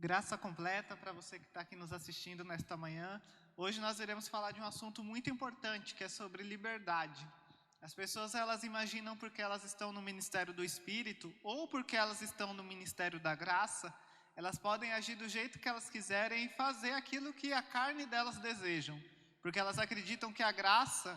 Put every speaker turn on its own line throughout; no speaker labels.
Graça completa para você que está aqui nos assistindo nesta manhã. Hoje nós iremos falar de um assunto muito importante, que é sobre liberdade. As pessoas, elas imaginam porque elas estão no ministério do Espírito ou porque elas estão no ministério da graça, elas podem agir do jeito que elas quiserem e fazer aquilo que a carne delas desejam. Porque elas acreditam que a graça,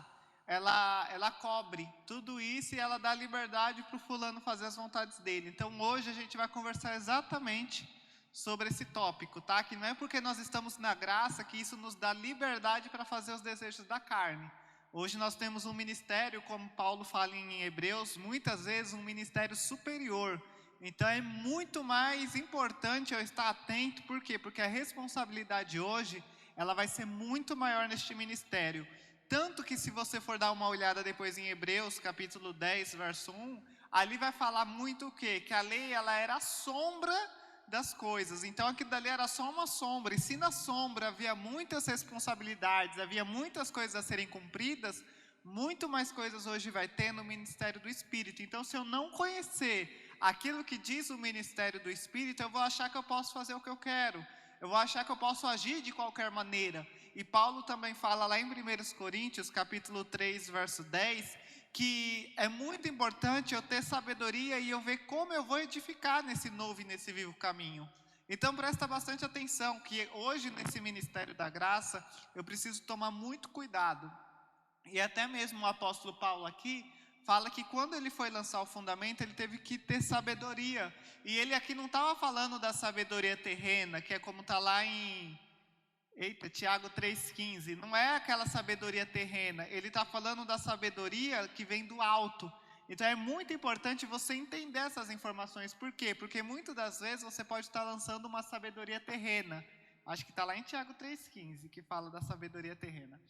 ela cobre tudo isso e ela dá liberdade para o fulano fazer as vontades dele. Então hoje a gente vai conversar exatamente sobre esse tópico, tá? Que não é porque nós estamos na graça que isso nos dá liberdade para fazer os desejos da carne. Hoje nós temos um ministério, como Paulo fala em Hebreus, muitas vezes um ministério superior. Então é muito mais importante eu estar atento, por quê? Porque a responsabilidade hoje, ela vai ser muito maior neste ministério. Tanto que se você for dar uma olhada depois em Hebreus, capítulo 10, verso 1, ali vai falar muito o quê? Que a lei, ela era a sombra das coisas, então aquilo dali era só uma sombra, e se na sombra havia muitas responsabilidades, havia muitas coisas a serem cumpridas, muito mais coisas hoje vai ter no ministério do Espírito. Então se eu não conhecer aquilo que diz o ministério do Espírito, eu vou achar que eu posso fazer o que eu quero, eu vou achar que eu posso agir de qualquer maneira. E Paulo também fala lá em 1 Coríntios, capítulo 3, verso 10, que é muito importante eu ter sabedoria e eu ver como eu vou edificar nesse novo e nesse vivo caminho. Então presta bastante atenção, que hoje nesse ministério da graça, eu preciso tomar muito cuidado. E até mesmo o apóstolo Paulo aqui fala que quando ele foi lançar o fundamento, ele teve que ter sabedoria. E ele aqui não estava falando da sabedoria terrena, que é como está lá em Tiago 3,15. Não é aquela sabedoria terrena, ele está falando da sabedoria que vem do alto. Então é muito importante você entender essas informações. Por quê? Porque muitas das vezes você pode estar lançando uma sabedoria terrena. Acho que está lá em Tiago 3,15, que fala da sabedoria terrena.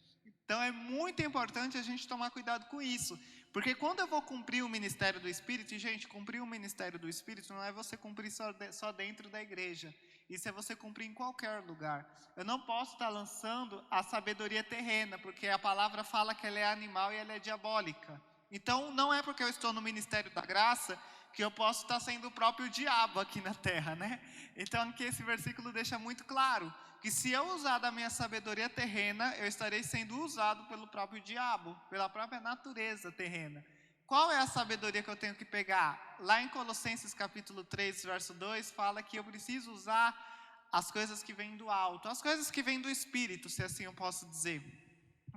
Então é muito importante a gente tomar cuidado com isso. Porque quando eu vou cumprir o ministério do Espírito, e gente, cumprir o ministério do Espírito não é você cumprir só dentro da igreja. Isso é você cumprir em qualquer lugar. Eu não posso estar lançando a sabedoria terrena, porque a palavra fala que ela é animal e ela é diabólica. Então não é porque eu estou no ministério da graça que eu posso estar sendo o próprio diabo aqui na terra, né? Então que esse versículo deixa muito claro que se eu usar da minha sabedoria terrena, eu estarei sendo usado pelo próprio diabo, pela própria natureza terrena. Qual é a sabedoria que eu tenho que pegar? Lá em Colossenses capítulo 3, verso 2, fala que eu preciso usar as coisas que vêm do alto, as coisas que vêm do Espírito, se assim eu posso dizer.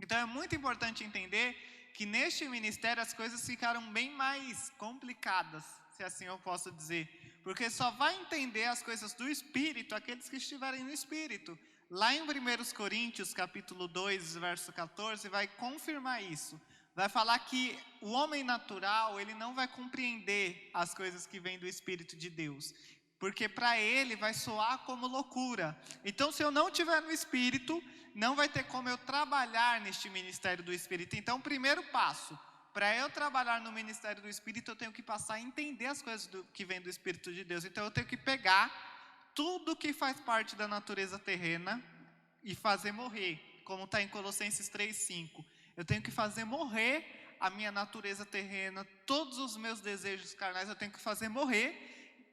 Então é muito importante entender que neste ministério as coisas ficaram bem mais complicadas, se assim eu posso dizer. Porque só vai entender as coisas do Espírito aqueles que estiverem no Espírito. Lá em 1 Coríntios, capítulo 2, verso 14, vai confirmar isso. Vai falar que o homem natural, ele não vai compreender as coisas que vêm do Espírito de Deus. Porque para ele vai soar como loucura. Então se eu não estiver no Espírito, não vai ter como eu trabalhar neste ministério do Espírito. Então o primeiro passo, para eu trabalhar no ministério do Espírito, eu tenho que passar a entender as coisas que vêm do Espírito de Deus. Então eu tenho que pegar tudo que faz parte da natureza terrena e fazer morrer, como está em Colossenses 3,5. Eu tenho que fazer morrer a minha natureza terrena, todos os meus desejos carnais eu tenho que fazer morrer,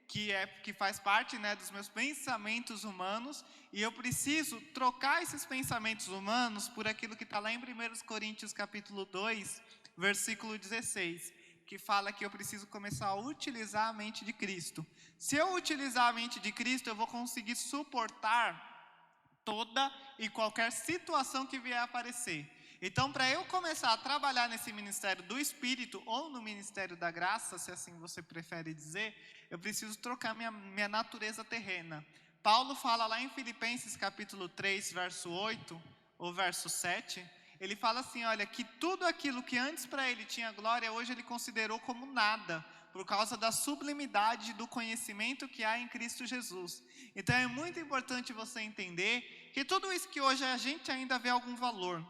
que faz parte, né, dos meus pensamentos humanos, e eu preciso trocar esses pensamentos humanos por aquilo que está lá em 1 Coríntios capítulo 2, versículo 16, que fala que eu preciso começar a utilizar a mente de Cristo. Se eu utilizar a mente de Cristo, eu vou conseguir suportar toda e qualquer situação que vier a aparecer. Então, para eu começar a trabalhar nesse ministério do Espírito ou no ministério da graça, se assim você prefere dizer, eu preciso trocar minha natureza terrena. Paulo fala lá em Filipenses capítulo 3, verso 8 ou verso 7, ele fala assim, olha, que tudo aquilo que antes para ele tinha glória, hoje ele considerou como nada, por causa da sublimidade do conhecimento que há em Cristo Jesus. Então é muito importante você entender que tudo isso que hoje a gente ainda vê algum valor,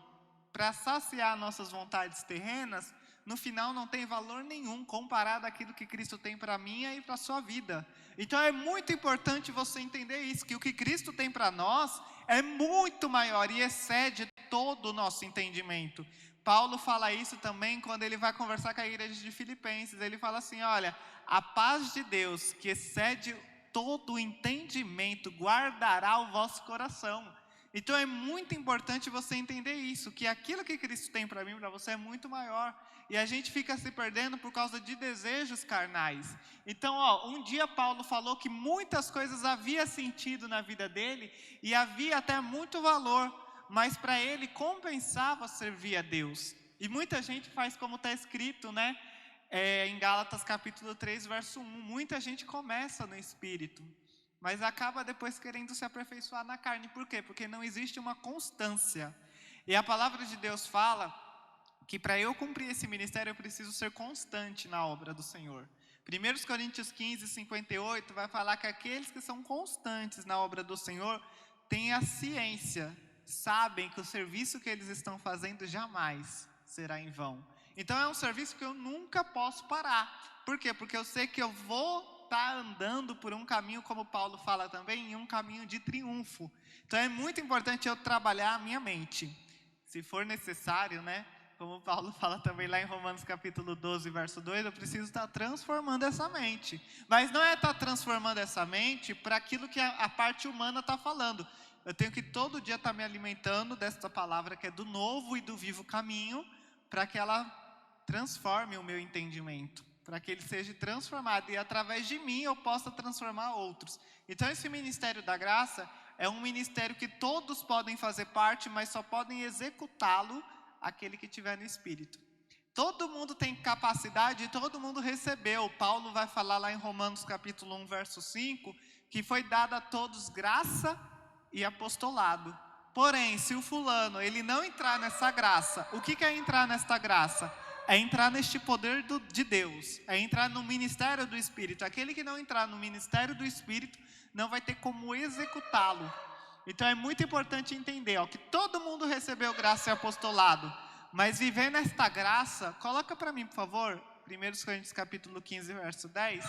para saciar nossas vontades terrenas, no final não tem valor nenhum comparado àquilo que Cristo tem para a minha e para a sua vida. Então é muito importante você entender isso, que o que Cristo tem para nós é muito maior e excede todo o nosso entendimento. Paulo fala isso também quando ele vai conversar com a igreja de Filipenses. Ele fala assim, olha, a paz de Deus que excede todo o entendimento guardará o vosso coração. Então é muito importante você entender isso, que aquilo que Cristo tem para mim, para você é muito maior. E a gente fica se perdendo por causa de desejos carnais. Então, um dia Paulo falou que muitas coisas havia sentido na vida dele e havia até muito valor, mas para ele compensava servir a Deus. E muita gente faz como está escrito, né? Em Gálatas capítulo 3, verso 1, muita gente começa no Espírito, mas acaba depois querendo se aperfeiçoar na carne. Por quê? Porque não existe uma constância. E a palavra de Deus fala que para eu cumprir esse ministério eu preciso ser constante na obra do Senhor. 1 Coríntios 15, 58 vai falar que aqueles que são constantes na obra do Senhor têm a ciência, sabem que o serviço que eles estão fazendo jamais será em vão. Então é um serviço que eu nunca posso parar. Por quê? Porque eu sei que eu vou estar andando por um caminho, como Paulo fala também, em um caminho de triunfo. Então é muito importante eu trabalhar a minha mente. Se for necessário, né? Como Paulo fala também lá em Romanos capítulo 12, verso 2, eu preciso estar transformando essa mente. Mas não é estar transformando essa mente para aquilo que a parte humana está falando. Eu tenho que todo dia estar me alimentando desta palavra que é do novo e do vivo caminho, para que ela transforme o meu entendimento, para que ele seja transformado e através de mim eu possa transformar outros. Então esse ministério da graça é um ministério que todos podem fazer parte, mas só podem executá-lo aquele que tiver no Espírito. Todo mundo tem capacidade e todo mundo recebeu. Paulo vai falar lá em Romanos capítulo 1, verso 5, que foi dada a todos graça e apostolado. Porém, se o fulano ele não entrar nessa graça, o que é entrar nesta graça? É entrar neste poder de Deus, é entrar no ministério do Espírito. Aquele que não entrar no ministério do Espírito não vai ter como executá-lo. Então é muito importante entender que todo mundo recebeu graça e apostolado, mas viver nesta graça, coloca para mim por favor, 1 Coríntios capítulo 15, verso 10.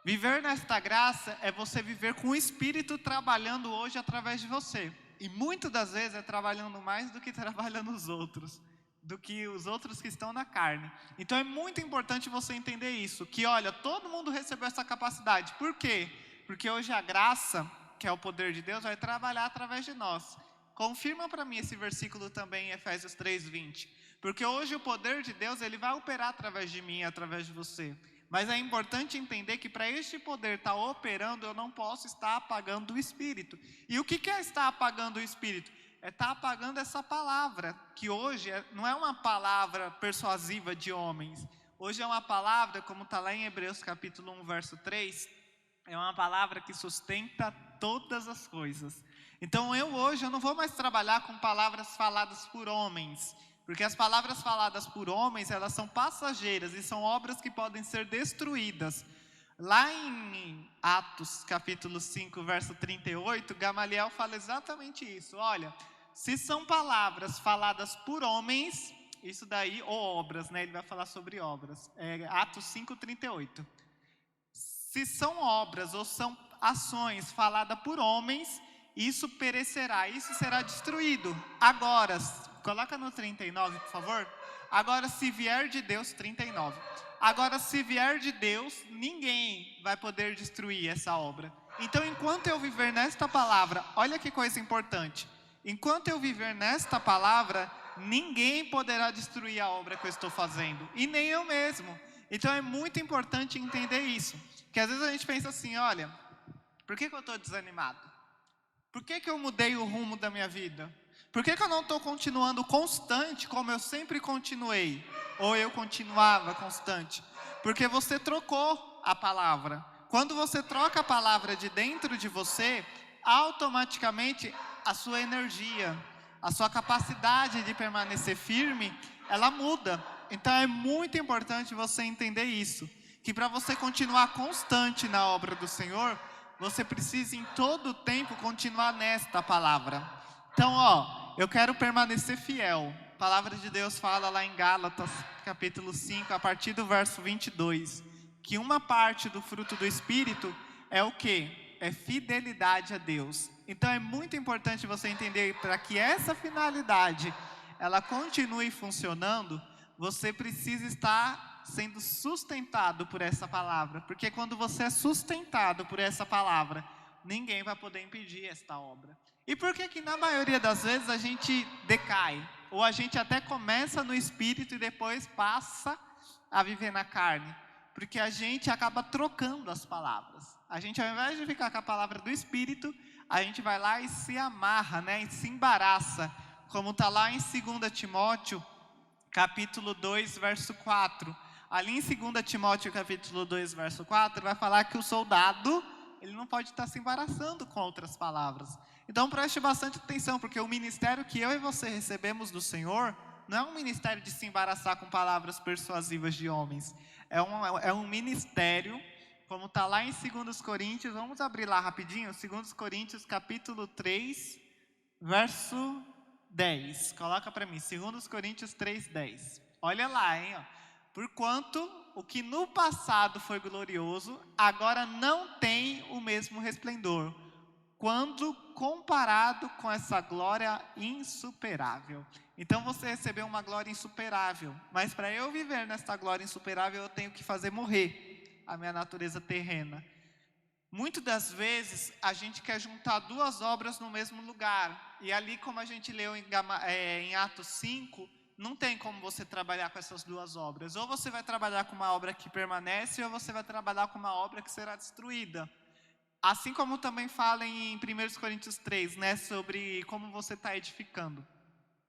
Viver nesta graça é você viver com o Espírito trabalhando hoje através de você. E muitas das vezes é trabalhando mais do que trabalha nos outros, do que os outros que estão na carne. Então é muito importante você entender isso, que olha, todo mundo recebeu essa capacidade. Por quê? Porque hoje a graça, que é o poder de Deus, vai trabalhar através de nós. Confirma para mim esse versículo também em Efésios 3:20. Porque hoje o poder de Deus ele vai operar através de mim, através de você. Mas é importante entender que para este poder estar operando, eu não posso estar apagando o Espírito. E o que é estar apagando o Espírito? É estar apagando essa palavra, que hoje não é uma palavra persuasiva de homens. Hoje é uma palavra, como está lá em Hebreus capítulo 1, verso 3, é uma palavra que sustenta todas as coisas. Então hoje eu não vou mais trabalhar com palavras faladas por homens, porque as palavras faladas por homens, elas são passageiras e são obras que podem ser destruídas. Lá em Atos capítulo 5, verso 38, Gamaliel fala exatamente isso. Olha, se são palavras faladas por homens, isso daí, ou obras, né? Ele vai falar sobre obras. Atos 5, 38. Se são obras ou são ações faladas por homens, isso perecerá, isso será destruído. Agora, coloca no 39, por favor. Agora, se vier de Deus, 39. Agora, se vier de Deus, ninguém vai poder destruir essa obra. Então, enquanto eu viver nesta palavra, olha que coisa importante. Enquanto eu viver nesta palavra, ninguém poderá destruir a obra que eu estou fazendo. E nem eu mesmo. Então, é muito importante entender isso. Que às vezes a gente pensa assim, olha, por que eu estou desanimado? Por que eu mudei o rumo da minha vida? Por que eu não estou continuando constante como eu sempre continuei? Ou eu continuava constante? Porque você trocou a palavra. Quando você troca a palavra de dentro de você, automaticamente a sua energia, a sua capacidade de permanecer firme, ela muda. Então é muito importante você entender isso. Que para você continuar constante na obra do Senhor, você precisa em todo o tempo continuar nesta palavra. Então, eu quero permanecer fiel. A palavra de Deus fala lá em Gálatas, capítulo 5, a partir do verso 22, que uma parte do fruto do Espírito é o quê? É fidelidade a Deus. Então, é muito importante você entender, para que essa finalidade, ela continue funcionando, você precisa estar sendo sustentado por essa palavra. Porque quando você é sustentado por essa palavra, ninguém vai poder impedir esta obra. E por que que na maioria das vezes a gente decai? Ou a gente até começa no espírito e depois passa a viver na carne? Porque a gente acaba trocando as palavras. A gente, ao invés de ficar com a palavra do espírito, a gente vai lá e se amarra, né? E se embaraça. Como está lá em 2 Timóteo, capítulo 2, verso 4. Ali em 2 Timóteo, capítulo 2, verso 4, vai falar que o soldado, ele não pode estar se embaraçando com outras palavras. Então preste bastante atenção, porque o ministério que eu e você recebemos do Senhor, não é um ministério de se embaraçar com palavras persuasivas de homens. É um ministério, como está lá em 2 Coríntios, vamos abrir lá rapidinho, 2 Coríntios, capítulo 3, verso 10. Coloca para mim, 2 Coríntios 3, 10. Olha lá, hein? Ó. Porquanto o que no passado foi glorioso, agora não tem o mesmo resplendor, quando comparado com essa glória insuperável. Então você recebeu uma glória insuperável, mas para eu viver nesta glória insuperável, eu tenho que fazer morrer a minha natureza terrena. Muitas das vezes a gente quer juntar duas obras no mesmo lugar. E ali, como a gente leu em Atos 5, não tem como você trabalhar com essas duas obras. Ou você vai trabalhar com uma obra que permanece, ou você vai trabalhar com uma obra que será destruída. Assim como também fala em 1 Coríntios 3, né, sobre como você está edificando.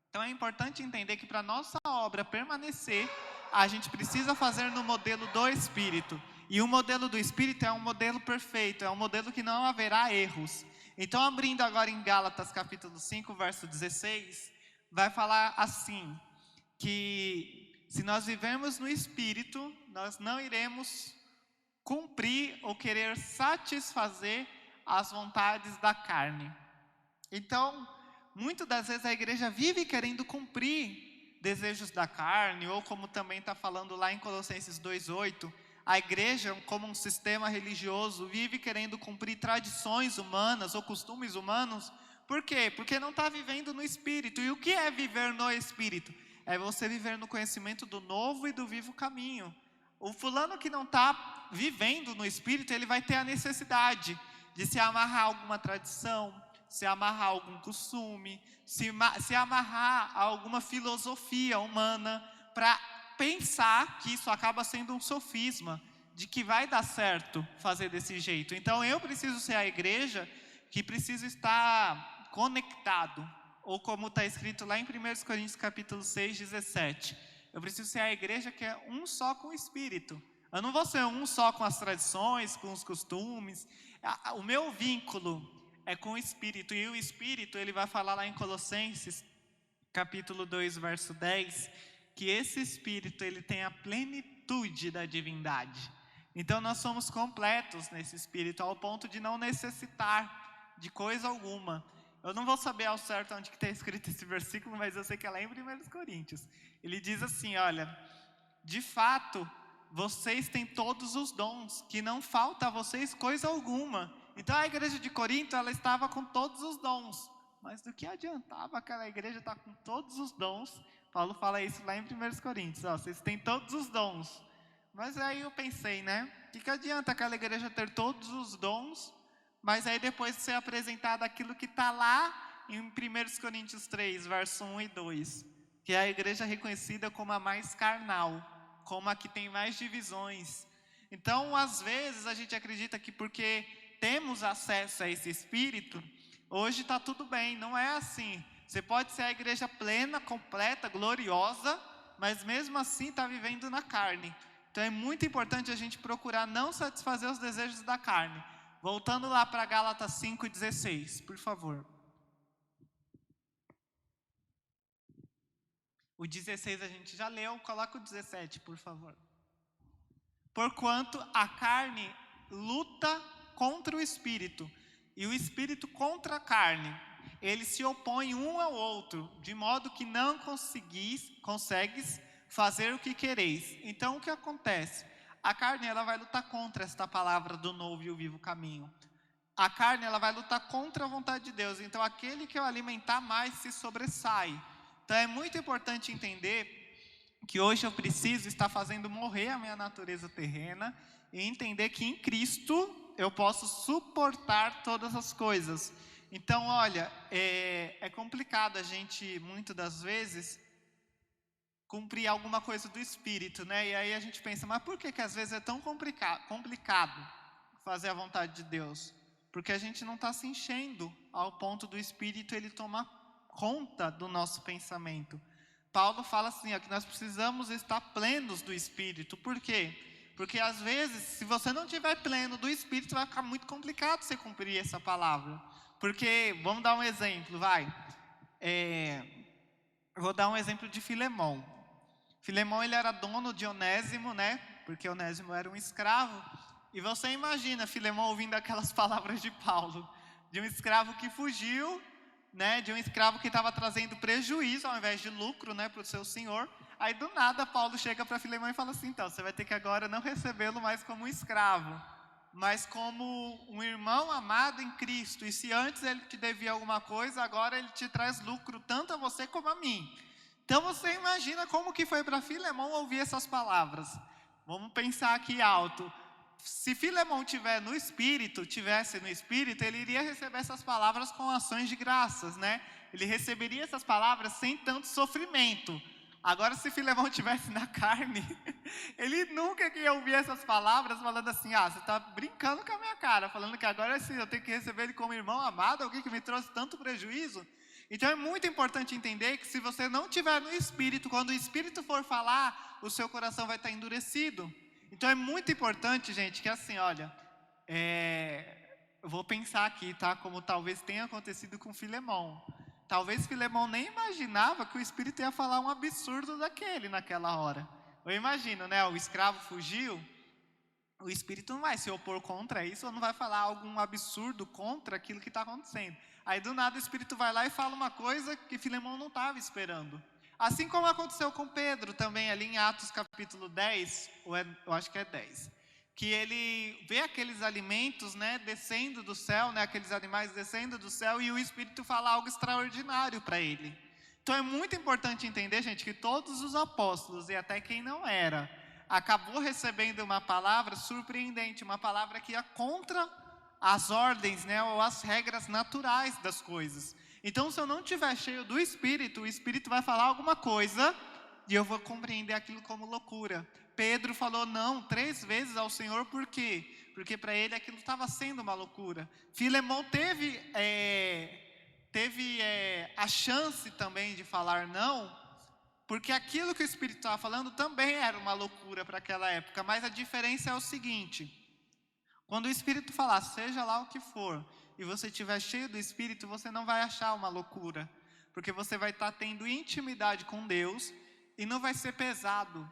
Então é importante entender que para a nossa obra permanecer, a gente precisa fazer no modelo do Espírito. E o modelo do Espírito é um modelo perfeito, é um modelo que não haverá erros. Então, abrindo agora em Gálatas capítulo 5, verso 16, vai falar assim, que se nós vivermos no Espírito, nós não iremos cumprir ou querer satisfazer as vontades da carne. Então, muitas das vezes a igreja vive querendo cumprir desejos da carne, ou como também está falando lá em Colossenses 2,8, a igreja, como um sistema religioso, vive querendo cumprir tradições humanas ou costumes humanos. Por quê? Porque não está vivendo no Espírito. E o que é viver no Espírito? É você viver no conhecimento do novo e do vivo caminho. O fulano que não está vivendo no Espírito, ele vai ter a necessidade de se amarrar a alguma tradição, se amarrar a algum costume, se amarrar a alguma filosofia humana, para pensar que isso acaba sendo um sofisma, de que vai dar certo fazer desse jeito. Então eu preciso ser a igreja que precisa estar conectado, ou como está escrito lá em 1 Coríntios capítulo 6, 17. Eu preciso ser a igreja que é um só com o Espírito. Eu não vou ser um só com as tradições, com os costumes. O meu vínculo é com o Espírito. E o Espírito, ele vai falar lá em Colossenses, capítulo 2, verso 10, que esse Espírito, ele tem a plenitude da divindade. Então nós somos completos nesse Espírito, ao ponto de não necessitar de coisa alguma. Eu não vou saber ao certo onde está escrito esse versículo, mas eu sei que é lá em 1 Coríntios. Ele diz assim, olha, de fato, vocês têm todos os dons, que não falta a vocês coisa alguma. Então a igreja de Corinto, ela estava com todos os dons. Mas do que adiantava aquela igreja estar com todos os dons? Paulo fala isso lá em 1 Coríntios, ó, vocês têm todos os dons. Mas aí eu pensei, né? O que adianta aquela igreja ter todos os dons, mas aí depois de ser apresentado aquilo que está lá em 1 Coríntios 3, verso 1 e 2, que é a igreja reconhecida como a mais carnal, como a que tem mais divisões. Então, às vezes, a gente acredita que porque temos acesso a esse Espírito, hoje está tudo bem. Não é assim. Você pode ser a igreja plena, completa, gloriosa, mas mesmo assim está vivendo na carne. Então é muito importante a gente procurar não satisfazer os desejos da carne. Voltando lá para Gálatas 5,16, por favor. O 16 a gente já leu, coloca o 17, por favor. Porquanto a carne luta contra o Espírito, e o Espírito contra a carne. Eles se opõem um ao outro, de modo que não consegues fazer o que quereis. Então o que acontece? A carne, ela vai lutar contra esta palavra do novo e o vivo caminho. A carne, ela vai lutar contra a vontade de Deus. Então aquele que eu alimentar mais se sobressai. Então é muito importante entender que hoje eu preciso estar fazendo morrer a minha natureza terrena e entender que em Cristo eu posso suportar todas as coisas. Então, olha, é complicado a gente, muitas das vezes, cumprir alguma coisa do Espírito, né? E aí a gente pensa, mas por que às vezes é tão complicado fazer a vontade de Deus? Porque a gente não está se enchendo ao ponto do Espírito ele tomar conta do nosso pensamento. Paulo fala assim, ó, que nós precisamos estar plenos do Espírito. Por quê? Porque às vezes, se você não estiver pleno do Espírito, vai ficar muito complicado você cumprir essa palavra. Porque, vamos dar um exemplo, vai. Eu vou dar um exemplo de Filemão. Filemão, ele era dono de Onésimo, né? Porque Onésimo era um escravo. E você imagina Filemão ouvindo aquelas palavras de Paulo, de um escravo que fugiu, né? De um escravo que estava trazendo prejuízo ao invés de lucro, né? Para o seu senhor. Aí do nada Paulo chega para Filemão e fala assim, então, você vai ter que agora não recebê-lo mais como um escravo, mas como um irmão amado em Cristo. E se antes ele te devia alguma coisa, agora ele te traz lucro tanto a você como a mim. Então você imagina como que foi para Filemão ouvir essas palavras. Vamos pensar aqui alto. Se Filemão tivesse no Espírito, ele iria receber essas palavras com ações de graças, né? Ele receberia essas palavras sem tanto sofrimento. Agora, se Filemão tivesse na carne, ele nunca ia ouvir essas palavras falando assim, você está brincando com a minha cara, falando que agora assim, eu tenho que receber ele como irmão amado, alguém que me trouxe tanto prejuízo. Então é muito importante entender que se você não estiver no Espírito, quando o Espírito for falar, o seu coração vai estar endurecido. Então é muito importante, gente, que assim, olha, eu vou pensar aqui, tá? Como talvez tenha acontecido com Filemão. Talvez Filemão nem imaginava que o Espírito ia falar um absurdo daquele naquela hora. Eu imagino, né? O escravo fugiu, o Espírito não vai se opor contra isso, ou não vai falar algum absurdo contra aquilo que está acontecendo. Aí do nada o Espírito vai lá e fala uma coisa que Filemão não estava esperando. Assim como aconteceu com Pedro também ali em Atos capítulo 10, eu acho que é 10. Que ele vê aqueles alimentos, né, descendo do céu, né, aqueles animais descendo do céu, e o Espírito fala algo extraordinário para ele. Então é muito importante entender, gente, que todos os apóstolos, e até quem não era, acabou recebendo uma palavra surpreendente, uma palavra que ia contra as ordens, né, ou as regras naturais das coisas. Então, se eu não estiver cheio do Espírito, o Espírito vai falar alguma coisa e eu vou compreender aquilo como loucura. Pedro falou não 3 vezes ao Senhor, por quê? Porque para ele aquilo estava sendo uma loucura. Filemão teve a chance também de falar não, porque aquilo que o Espírito estava falando também era uma loucura para aquela época. Mas a diferença é o seguinte: quando o Espírito falar, seja lá o que for, e você estiver cheio do Espírito, você não vai achar uma loucura, porque você vai estar tendo intimidade com Deus e não vai ser pesado.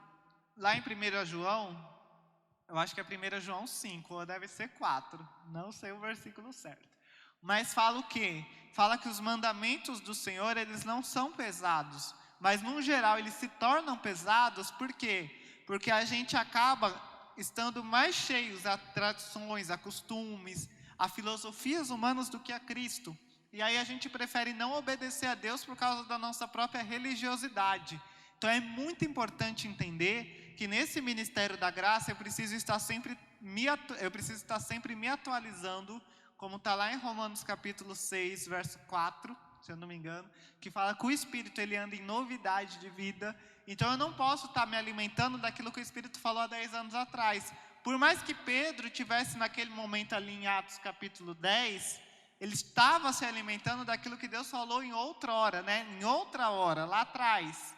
Lá em 1 João, eu acho que é 1 João 5, ou deve ser 4, não sei o versículo certo. Mas fala o quê? Fala que os mandamentos do Senhor, eles não são pesados, mas no geral eles se tornam pesados, por quê? Porque a gente acaba estando mais cheios a tradições, a costumes, a filosofias humanas do que a Cristo. E aí a gente prefere não obedecer a Deus por causa da nossa própria religiosidade. Então é muito importante entender que nesse ministério da graça eu preciso estar sempre me atualizando, como está lá em Romanos capítulo 6, verso 4, se eu não me engano, que fala que o Espírito ele anda em novidade de vida. Então eu não posso estar me alimentando daquilo que o Espírito falou há 10 anos atrás. Por mais que Pedro tivesse naquele momento ali em Atos capítulo 10, ele estava se alimentando daquilo que Deus falou em outra hora, né? Em outra hora, lá atrás.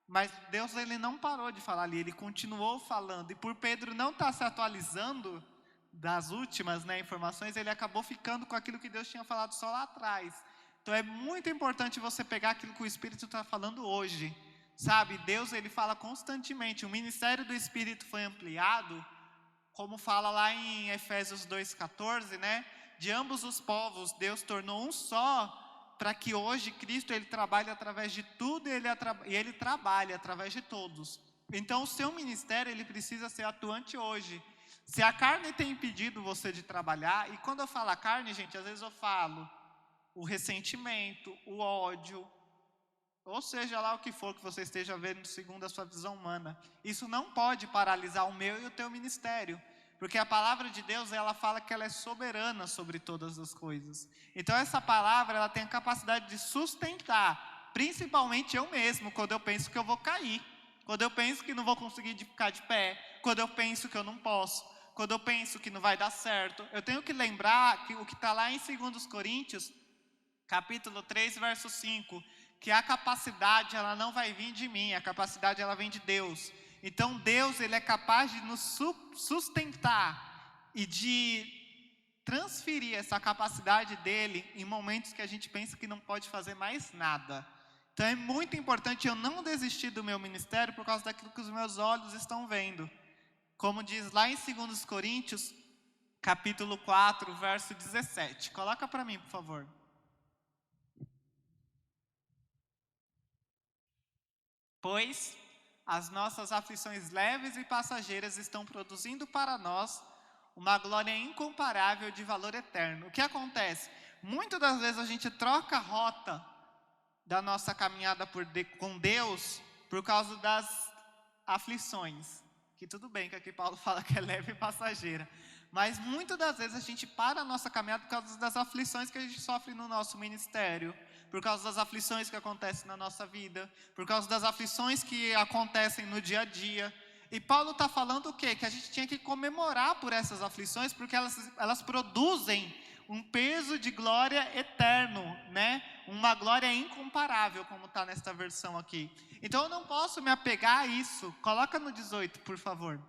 Mas Deus ele não parou de falar ali, ele continuou falando. E por Pedro não estar se atualizando das últimas, né, informações, ele acabou ficando com aquilo que Deus tinha falado só lá atrás. Então é muito importante você pegar aquilo que o Espírito está falando hoje. Sabe, Deus ele fala constantemente. O ministério do Espírito foi ampliado, como fala lá em Efésios 2,14, né? De ambos os povos, Deus tornou um só, para que hoje Cristo ele trabalhe através de tudo e ele trabalhe através de todos. Então o seu ministério ele precisa ser atuante hoje. Se a carne tem impedido você de trabalhar, e quando eu falo a carne, gente, às vezes eu falo o ressentimento, o ódio, ou seja lá o que for que você esteja vendo segundo a sua visão humana, isso não pode paralisar o meu e o teu ministério, porque a palavra de Deus, ela fala que ela é soberana sobre todas as coisas. Então essa palavra, ela tem a capacidade de sustentar, principalmente eu mesmo, quando eu penso que eu vou cair, quando eu penso que não vou conseguir ficar de pé, quando eu penso que eu não posso, quando eu penso que não vai dar certo. Eu tenho que lembrar que o que está lá em 2 Coríntios, capítulo 3, verso 5, que a capacidade, ela não vai vir de mim, a capacidade, ela vem de Deus. Então Deus, ele é capaz de nos sustentar e de transferir essa capacidade dele em momentos que a gente pensa que não pode fazer mais nada. Então é muito importante eu não desistir do meu ministério por causa daquilo que os meus olhos estão vendo. Como diz lá em 2 Coríntios, capítulo 4, verso 17. Coloca para mim, por favor. Pois as nossas aflições leves e passageiras estão produzindo para nós uma glória incomparável de valor eterno. O que acontece? Muitas das vezes a gente troca a rota da nossa caminhada com Deus por causa das aflições. Que tudo bem que aqui Paulo fala que é leve e passageira. Mas muitas das vezes a gente para a nossa caminhada por causa das aflições que a gente sofre no nosso ministério, por causa das aflições que acontecem na nossa vida, por causa das aflições que acontecem no dia a dia. E Paulo está falando o quê? Que a gente tinha que comemorar por essas aflições, porque elas produzem um peso de glória eterno, né? Uma glória incomparável, como está nesta versão aqui. Então eu não posso me apegar a isso. Coloca no 18, por favor.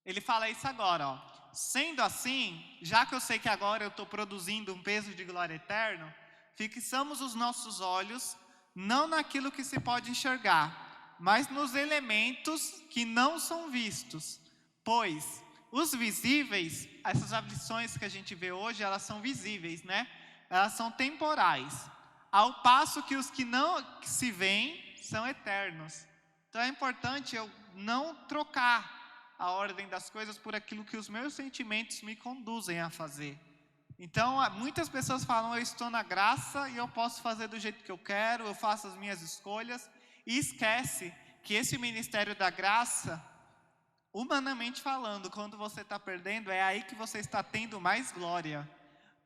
Ele fala isso agora, ó. Sendo assim, já que eu sei que agora eu estou produzindo um peso de glória eterno, fixamos os nossos olhos não naquilo que se pode enxergar, mas nos elementos que não são vistos. Pois os visíveis, essas aflições que a gente vê hoje, elas são visíveis, né? Elas são temporais, ao passo que os que não se veem são eternos. Então é importante eu não trocar a ordem das coisas por aquilo que os meus sentimentos me conduzem a fazer. Então, muitas pessoas falam, eu estou na graça e eu posso fazer do jeito que eu quero, eu faço as minhas escolhas, e esquece que esse ministério da graça, humanamente falando, quando você está perdendo, é aí que você está tendo mais glória.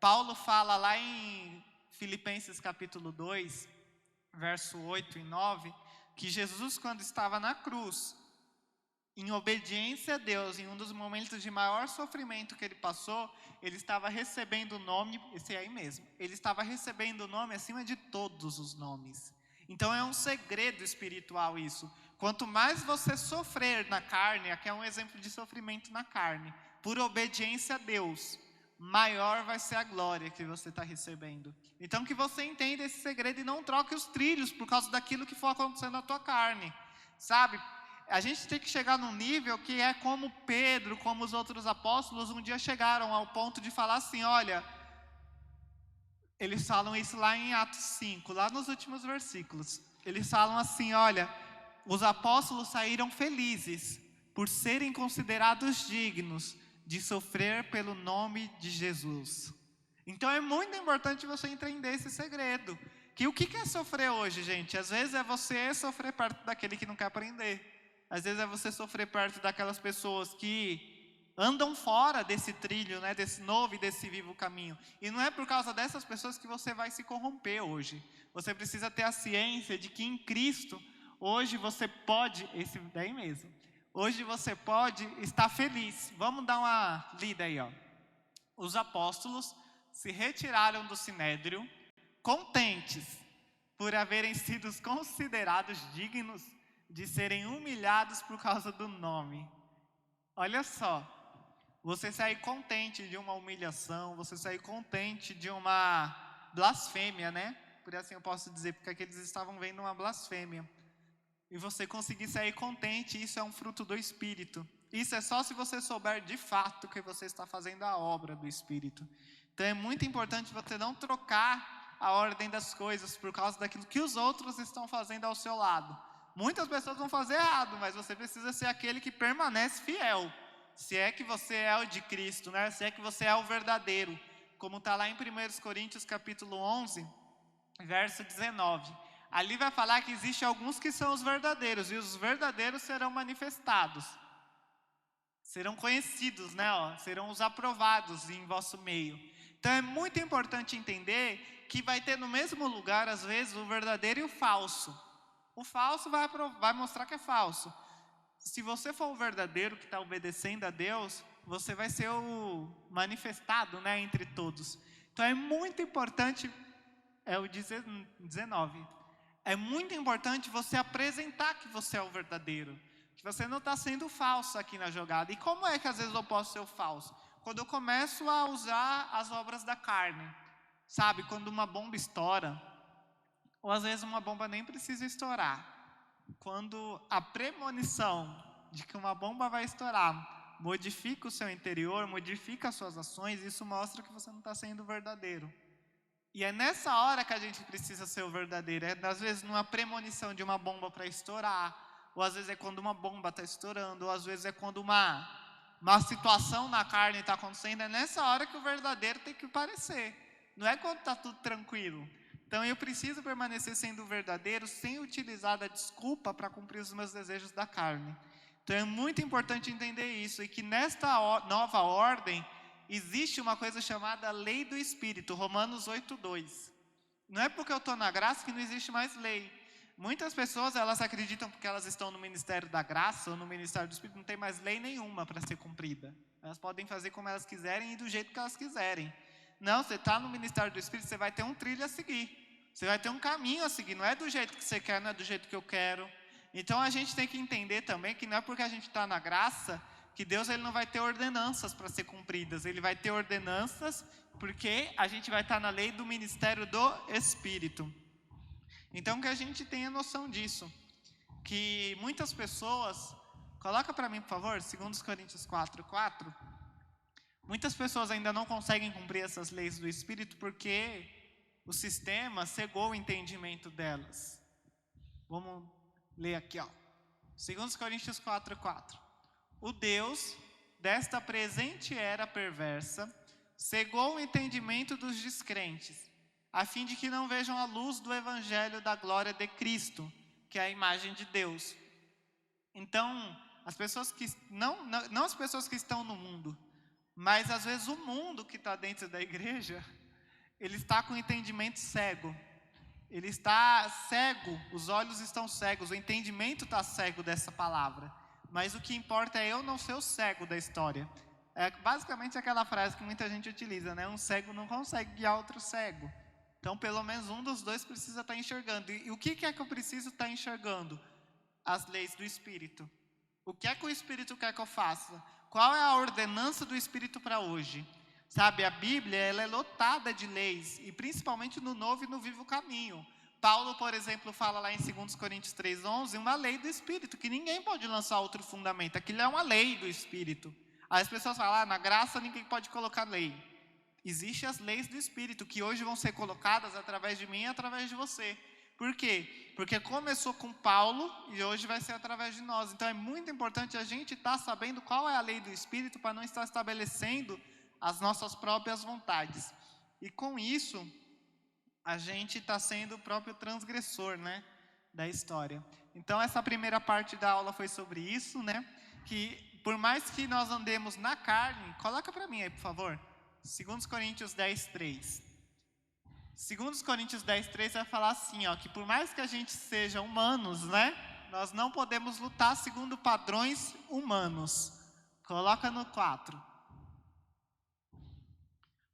Paulo fala lá em Filipenses capítulo 2, verso 8 e 9, que Jesus, quando estava na cruz, em obediência a Deus, em um dos momentos de maior sofrimento que ele passou, ele estava recebendo o nome, esse aí mesmo, ele estava recebendo o nome acima de todos os nomes. Então é um segredo espiritual isso. Quanto mais você sofrer na carne, aqui é um exemplo de sofrimento na carne, por obediência a Deus, maior vai ser a glória que você está recebendo. Então que você entenda esse segredo e não troque os trilhos por causa daquilo que for acontecendo na tua carne, sabe? A gente tem que chegar num nível que é como Pedro, como os outros apóstolos um dia chegaram ao ponto de falar assim, olha, eles falam isso lá em Atos 5, lá nos últimos versículos. Eles falam assim, olha, os apóstolos saíram felizes por serem considerados dignos de sofrer pelo nome de Jesus. Então é muito importante você entender esse segredo. Que o que é sofrer hoje, gente? Às vezes é você sofrer perto daquele que não quer aprender. Às vezes é você sofrer perto daquelas pessoas que andam fora desse trilho, né, desse novo e desse vivo caminho. E não é por causa dessas pessoas que você vai se corromper hoje. Você precisa ter a ciência de que em Cristo, hoje você pode, esse daí mesmo, hoje você pode estar feliz. Vamos dar uma lida aí, ó. Os apóstolos se retiraram do sinédrio, contentes por haverem sido considerados dignos de serem humilhados por causa do nome. Olha só, você sair contente de uma humilhação, você sair contente de uma blasfêmia, né? Por assim eu posso dizer, porque aqui eles estavam vendo uma blasfêmia. E você conseguir sair contente, isso é um fruto do Espírito. Isso é só se você souber de fato que você está fazendo a obra do Espírito. Então é muito importante você não trocar a ordem das coisas por causa daquilo que os outros estão fazendo ao seu lado. Muitas pessoas vão fazer errado, mas você precisa ser aquele que permanece fiel. Se é que você é o de Cristo, né? Se é que você é o verdadeiro. Como está lá em 1 Coríntios capítulo 11, verso 19. Ali vai falar que existe alguns que são os verdadeiros, e os verdadeiros serão manifestados. Serão conhecidos, né? Serão os aprovados em vosso meio. Então é muito importante entender que vai ter no mesmo lugar, às vezes, o verdadeiro e o falso. O falso vai mostrar que é falso. Se você for o verdadeiro que está obedecendo a Deus, você vai ser o manifestado, né, entre todos. Então é muito importante, é o 19. É muito importante você apresentar que você é o verdadeiro, que você não está sendo falso aqui na jogada. E como é que às vezes eu posso ser o falso? Quando eu começo a usar as obras da carne, sabe? Quando uma bomba estoura, ou às vezes uma bomba nem precisa estourar. Quando a premonição de que uma bomba vai estourar modifica o seu interior, modifica as suas ações, isso mostra que você não está sendo verdadeiro. E é nessa hora que a gente precisa ser o verdadeiro. É às vezes numa premonição de uma bomba para estourar, ou às vezes é quando uma bomba está estourando, ou às vezes é quando uma situação na carne está acontecendo. É nessa hora que o verdadeiro tem que aparecer. Não é quando está tudo tranquilo. Então eu preciso permanecer sendo verdadeiro sem utilizar da desculpa para cumprir os meus desejos da carne. Então é muito importante entender isso, e que nesta nova ordem existe uma coisa chamada lei do Espírito, Romanos 8:2. Não é porque eu estou na graça que não existe mais lei. Muitas pessoas, elas acreditam porque elas estão no ministério da graça ou no ministério do Espírito, não tem mais lei nenhuma para ser cumprida. Elas podem fazer como elas quiserem e do jeito que elas quiserem. Não, você está no ministério do Espírito, você vai ter um trilho a seguir. Você vai ter um caminho a seguir, não é do jeito que você quer, não é do jeito que eu quero. Então a gente tem que entender também que não é porque a gente está na graça que Deus ele não vai ter ordenanças para ser cumpridas. Ele vai ter ordenanças porque a gente vai estar na lei do ministério do Espírito. Então que a gente tenha noção disso. Que muitas pessoas, coloca para mim por favor, 2 Coríntios 4:4. Muitas pessoas ainda não conseguem cumprir essas leis do Espírito porque o sistema cegou o entendimento delas. Vamos ler aqui, 2 Coríntios 4:4. O Deus desta presente era perversa cegou o entendimento dos descrentes, a fim de que não vejam a luz do evangelho da glória de Cristo, que é a imagem de Deus. Então, as pessoas que não as pessoas que estão no mundo, mas às vezes o mundo que está dentro da igreja, ele está com o entendimento cego. Ele está cego, os olhos estão cegos, o entendimento está cego dessa palavra. Mas o que importa é eu não ser o cego da história. É basicamente aquela frase que muita gente utiliza, né? Um cego não consegue guiar outro cego. Então, pelo menos um dos dois precisa estar enxergando. E o que é que eu preciso estar enxergando? As leis do Espírito. O que é que o Espírito quer que eu faça? Qual é a ordenança do Espírito para hoje? Sabe, a Bíblia ela é lotada de leis, e principalmente no Novo e no Vivo Caminho. Paulo, por exemplo, fala lá em 2 Coríntios 3:11, uma lei do Espírito, que ninguém pode lançar outro fundamento. Aquilo é uma lei do Espírito. Aí as pessoas falam, na graça ninguém pode colocar lei. Existem as leis do Espírito, que hoje vão ser colocadas através de mim e através de você. Por quê? Porque começou com Paulo e hoje vai ser através de nós. Então é muito importante a gente estar sabendo qual é a lei do Espírito para não estar estabelecendo as nossas próprias vontades. E com isso, a gente está sendo o próprio transgressor, né, da história. Então essa primeira parte da aula foi sobre isso, né, que por mais que nós andemos na carne, coloca para mim aí, por favor, 2 Coríntios 10:3. 2 Coríntios 10:3 vai falar assim, que por mais que a gente seja humanos, né, nós não podemos lutar segundo padrões humanos. Coloca no 4.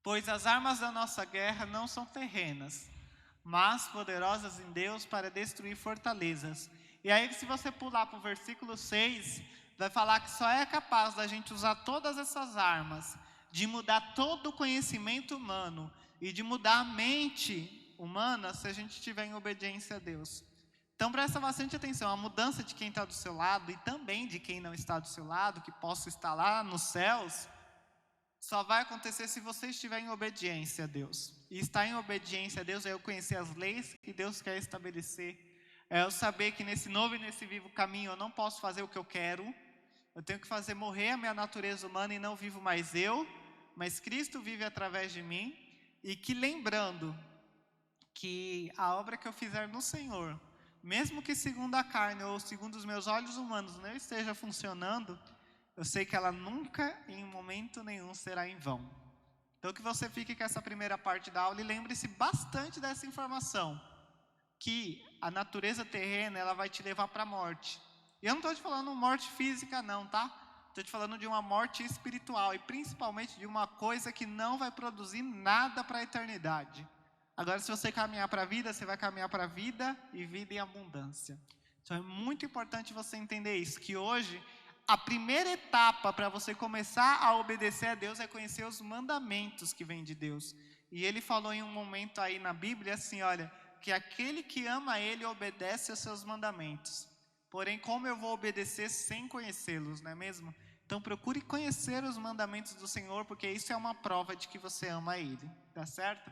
Pois as armas da nossa guerra não são terrenas, mas poderosas em Deus para destruir fortalezas. E aí, se você pular para o versículo 6, vai falar que só é capaz da gente usar todas essas armas, de mudar todo o conhecimento humano e de mudar a mente humana se a gente estiver em obediência a Deus. Então presta bastante atenção, a mudança de quem está do seu lado e também de quem não está do seu lado, que possa estar lá nos céus, só vai acontecer se você estiver em obediência a Deus. E estar em obediência a Deus é eu conhecer as leis que Deus quer estabelecer. É eu saber que nesse novo e nesse vivo caminho eu não posso fazer o que eu quero. Eu tenho que fazer morrer a minha natureza humana e não vivo mais eu, mas Cristo vive através de mim. E que lembrando que a obra que eu fizer no Senhor, mesmo que segundo a carne ou segundo os meus olhos humanos não esteja funcionando, eu sei que ela nunca, em momento nenhum, será em vão. Então que você fique com essa primeira parte da aula e lembre-se bastante dessa informação, que a natureza terrena ela vai te levar para a morte. E eu não estou te falando morte física não, tá? Estou te falando de uma morte espiritual e principalmente de uma coisa que não vai produzir nada para a eternidade. Agora, se você caminhar para a vida, você vai caminhar para a vida e vida em abundância. Então é muito importante você entender isso, que hoje a primeira etapa para você começar a obedecer a Deus é conhecer os mandamentos que vêm de Deus. E ele falou em um momento aí na Bíblia assim, olha, que aquele que ama ele obedece aos seus mandamentos. Porém, como eu vou obedecer sem conhecê-los, não é mesmo? Então procure conhecer os mandamentos do Senhor, porque isso é uma prova de que você ama ele, tá certo?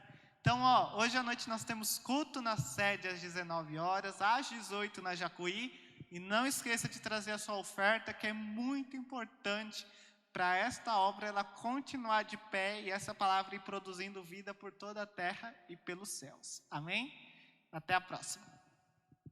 Então, hoje à noite nós temos culto na sede às 19 horas, às 18 na Jacuí. E não esqueça de trazer a sua oferta, que é muito importante para esta obra ela continuar de pé e essa palavra ir produzindo vida por toda a terra e pelos céus. Amém? Até a próxima.